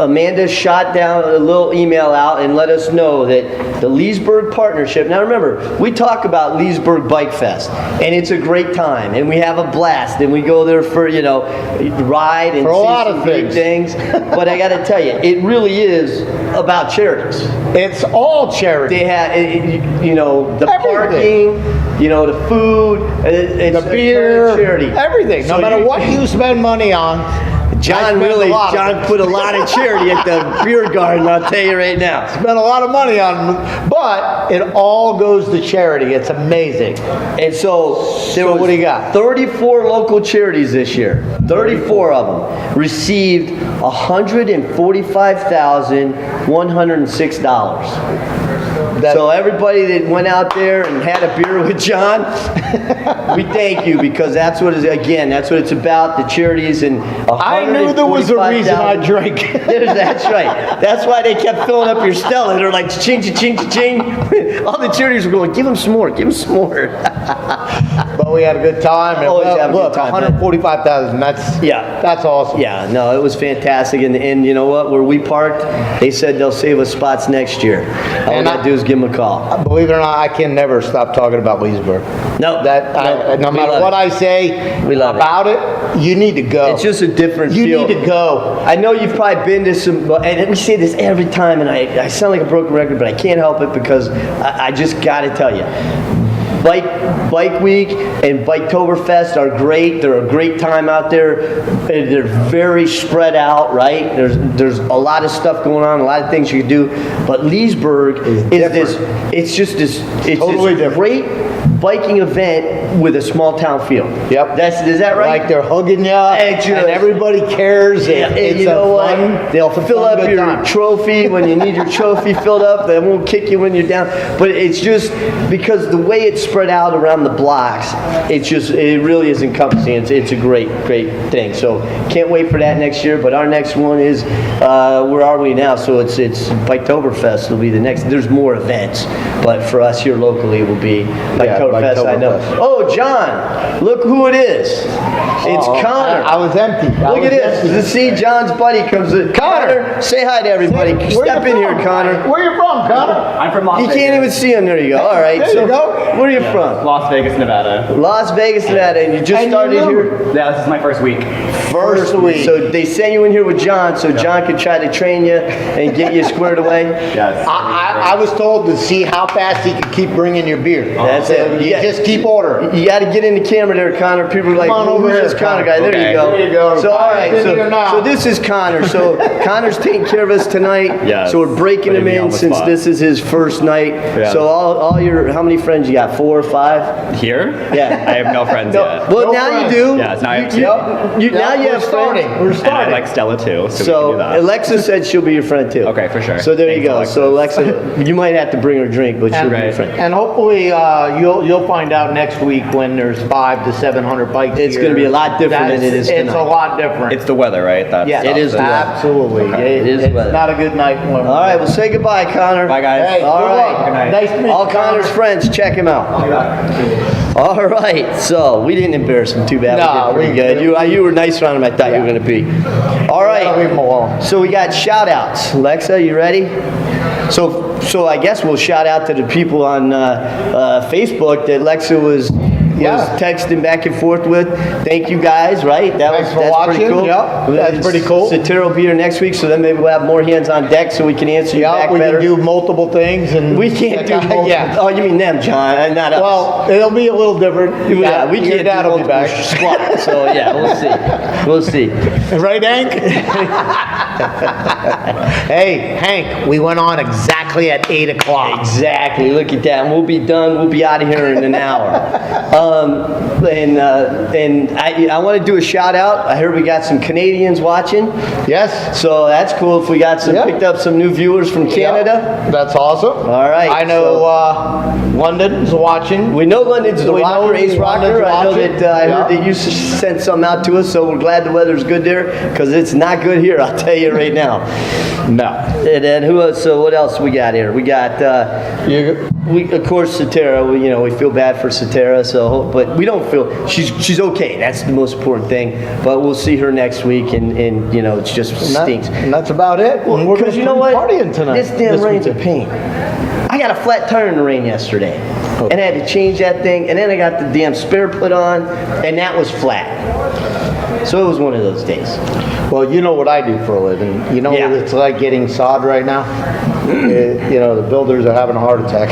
Amanda shot down a little email out and let us know that the Leesburg partnership. Now remember, we talk about Leesburg Bike Fest, and it's a great time, and we have a blast, and we go there for ride and for a see lot some of great things. But I got to tell you, it really is about charities. It's all charity. They have, the parking, the food, it's the beer, charity. Everything. No matter what you spend money on. John put a lot of charity at the beer garden, I'll tell you right now. Spent a lot of money on them, but it all goes to charity. It's amazing. And so what do you got? 34 local charities this year. 34 of them received $145,106. So everybody that went out there and had a beer with John, we thank you because that's what it's about, the charities. And I knew there was a reason I drank. That's right. That's why they kept filling up your Stella. They're like, ching, ching, ching. All the charities were going, give them some more, give them some more. But we had a good time. Always have a good time. 145,000. That's awesome. Yeah, no, it was fantastic. And you know what? Where we parked, they said they'll save us spots next year. All I got to do is give them a call. Believe it or not, I can never stop talking about Leesburg. No matter what I say about it, you need to go. It's just a different feel. You need to go. I know you've probably been to some, and we say this every time, and I sound like a broken record, but I can't help it because I just got to tell you, Bike Week and Biketoberfest are great. They're a great time out there. They're very spread out, right? There's a lot of stuff going on, a lot of things you can do. But Leesburg is this. It's just this. It's totally this great biking event with a small town feel. Yep. Is that right? Like they're hugging you, and everybody cares. And you know what? They'll fill up your trophy when you need your trophy filled up. They won't kick you when you're down. But it's just because the way it's spread out around the blocks, it really is encompassing. It's a great thing. So can't wait for that next year. But our next one is where are we now? So it's Biketoberfest will be the next. There's more events, but for us here locally, it will be Biketoberfest. I know. Oh, John, look who it is. It's Connor. I was empty. Look at this. See, John's buddy comes in. Connor, say hi to everybody. Step in here, Connor. Where you from, Connor? I'm from Las Vegas. You can't even see him. There you go. All right. There you go. Where are you from? Las Vegas, Nevada. Las Vegas, Nevada. And you just started here? Yeah, this is my first week. First week. So they sent you in here with John so John could try to train you and get you squared away? Yes. I was told to see how fast he could keep bringing your beer. That's it. You just keep ordering. You got to get in the camera there, Connor. People are like, Come on over who's here, this Connor guy? Connor. There you go. There you go. So, all right. So So this is Connor. So Connor's taking care of us tonight. Yes. So we're breaking him in since this is his first night. Yeah. So all your, how many friends you got? 4 or 5? Here? Yeah. I have no friends yet. Well, now you do. Yes, now I have 2. Now you have starting. friends. We're And I starting. like Stella too, so we can So do that. Alexa said she'll be your friend too. Okay, for sure. So there you Thanks, go. Alexis. So Alexa, you might have to bring her a drink, but she'll be your friend. And hopefully you'll find out next week when there's 500 to 700 bikes. It's going to be a lot different than it is tonight. It's a lot different. It's the weather, right? That's Yeah, it is the weather. Absolutely. It is It's weather. not a good night. All right, well, say goodbye, Connor. Bye, guys. Hey, All good right. luck. Nice to meet you, All Connor's friends, check him out. All right, so we didn't embarrass him too bad. No, we did pretty good. You were nice around him. I thought you were going to be. All right, so we got shout outs. Alexa, you ready? So I guess we'll shout out to the people on Facebook that Lexa was texting back and forth with. Thank you guys, right? Thanks for that's watching. pretty cool. Yep, that's pretty cool. Satira will be here next week, so then maybe we'll have more hands on deck so we can answer you back we better. can do multiple things. And We can't do multiple. Yeah. Oh, you mean them, John, not us. Well, it'll be a little different. Yeah, we can't do That'll be multiple back. squats. So yeah, we'll see. Right, Hank? Hey, Hank, we went on exactly at 8 o'clock. Exactly. Look at that. And we'll be done. We'll be out of here in an hour. And I want to do a shout out. I heard we got some Canadians watching. Yes. So that's cool. If we got picked up some new viewers from Canada. That's awesome. All right. I know London's watching. We know London's the rocker, Ace London's Rocker. I know watching. that I heard that you sent something out to us, so we're glad the weather's good there because it's not good here. I'll tell you right now. No. And then who else? So what else we got here? We got we of course Satira. We feel bad for Satira. So but we don't feel she's okay. That's the most important thing. But we'll see her next week, and it just stinks. And that's about it. Well, because you know what? Partying tonight. This damn rain's a pain. I got a flat tire in the rain yesterday, and I had to change that thing, and then I got the damn spare put on, and that was flat. So it was one of those days. Well, you know what I do for a living. You know what it's like getting sod right now? The builders are having a heart attack.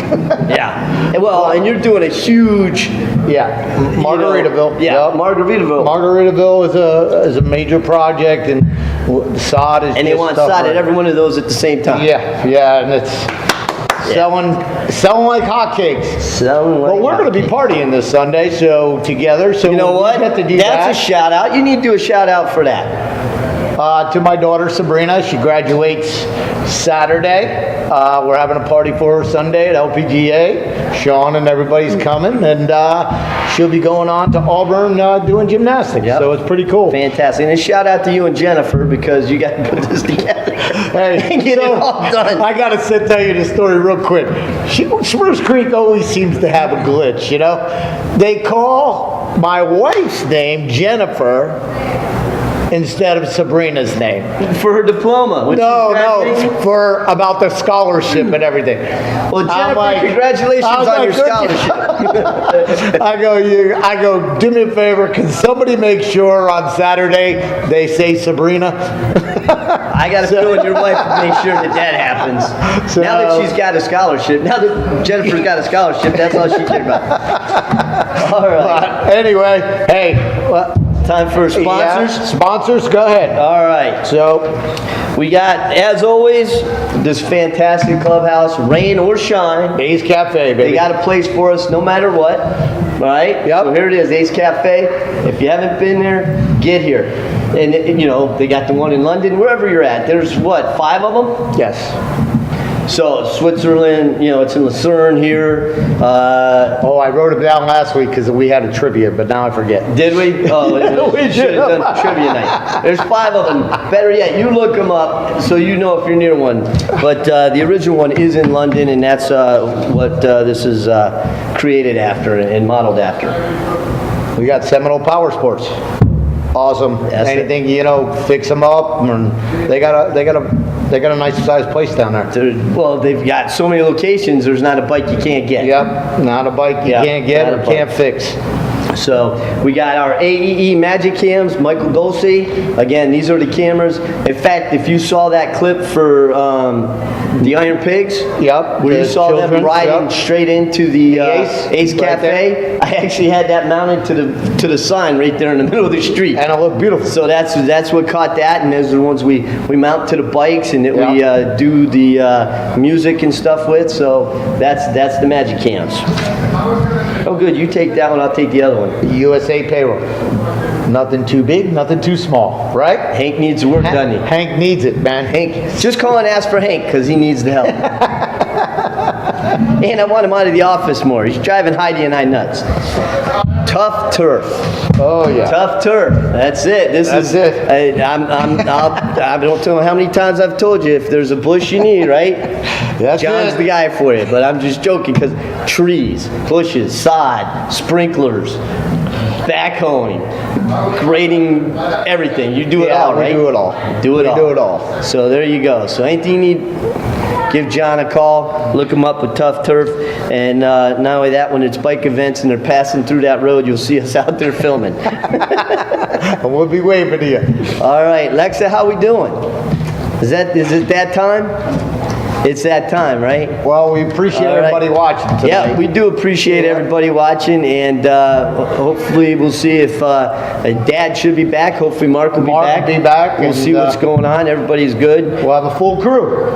Yeah. Well, and you're doing a huge... Yeah. Margaritaville. Yeah, yep. Margaritaville. Margaritaville is a major project, and the sod is and they want sod at every one of those at the same time. Yeah, and it's selling like hotcakes. Well, we're going to be partying this Sunday, so together. So you know what? We get to do That's a shout out. You need to do a shout out for that. To my daughter Sabrina, she graduates Saturday. We're having a party for her Sunday at LPGA. Shawn and everybody's coming, and she'll be going on to Auburn doing gymnastics. Yep. So it's pretty cool. Fantastic. And a shout out to you and Jennifer because you got to put this together and get it all done. I got to tell you the story real quick. Spruce Creek always seems to have a glitch, They call my wife's name Jennifer instead of Sabrina's name. For her diploma? No, for about the scholarship and everything. Well, Jennifer, congratulations on your scholarship. I go, do me a favor, can somebody make sure on Saturday they say Sabrina? I got to fill in your wife and make sure that happens. So, now that she's got a scholarship, now that Jennifer's got a scholarship, that's all she cared about. All right. Anyway, hey, time for sponsors. Yeah, sponsors, go ahead. All right. So we got, as always, this fantastic clubhouse, rain or shine. Ace Cafe, baby. They got a place for us no matter what. All right. Yep. So here it is, Ace Cafe. If you haven't been there, get here. And you know, they got the one in London, wherever you're at. There's what, 5 of them? Yes. So Switzerland, you know, it's in Lucerne here. I wrote it down last week because we had a trivia, but now I forget. Did we? Oh, we should have done trivia night. There's 5 of them. Better yet, you look them up so you know if you're near one. But the original one is in London, and that's what this is created after and modeled after. We got Seminole Power Sports. Awesome. That's anything, you know, fix them up. And they got a nice sized place down there. Well, they've got so many locations. There's not a bike you can't get. Yep, not a bike you can't get or can't fix. So we got our AEE Magic Cams, Michael Dulce. Again, these are the cameras. In fact, if you saw that clip for the Iron Pigs, where you saw them riding straight into the Ace Cafe, I actually had that mounted to the sign right there in the middle of the street, and it looked beautiful. So that's what caught that, and those are the ones we mount to the bikes and that we do the music and stuff with. So that's the Magic Cams. Oh, good. You take that one. I'll take the other one. USA Payroll. Nothing too big, nothing too small, right? Hank needs the work, doesn't he? Hank needs it, man. Hank, just call and ask for Hank because he needs the help. And I want him out of the office more. He's driving Heidi and I nuts. Tough Turf. Oh yeah. Tough Turf. That's it. That's it. I don't know how many times I've told you if there's a bush you need, right? John's the guy for you. But I'm just joking because trees, bushes, sod, sprinklers, backhoeing, grading, everything. You do it all, right? We do it all. Do it all. Do it all. So there you go. So anything you need, give John a call. Look him up with Tough Turf. And not only that, when it's bike events and they're passing through that road, you'll see us out there filming. We'll be waving to you. All right, Lexa, how we doing? Is it that time? It's that time, right? Well, we appreciate everybody watching tonight. Yeah, we do appreciate everybody watching, and hopefully we'll see if Dad should be back. Hopefully Mark will be back. We'll see what's going on. Everybody's good. We'll have a full crew.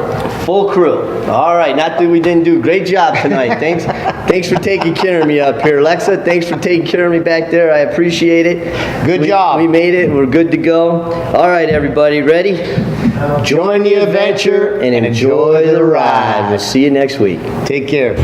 Full crew. All right, not that we didn't do a great job tonight. Thanks for taking care of me up here. Alexa, thanks for taking care of me back there. I appreciate it. Good job. We made it. We're good to go. All right, everybody, ready? Join the adventure and enjoy the ride. We'll see you next week. Take care.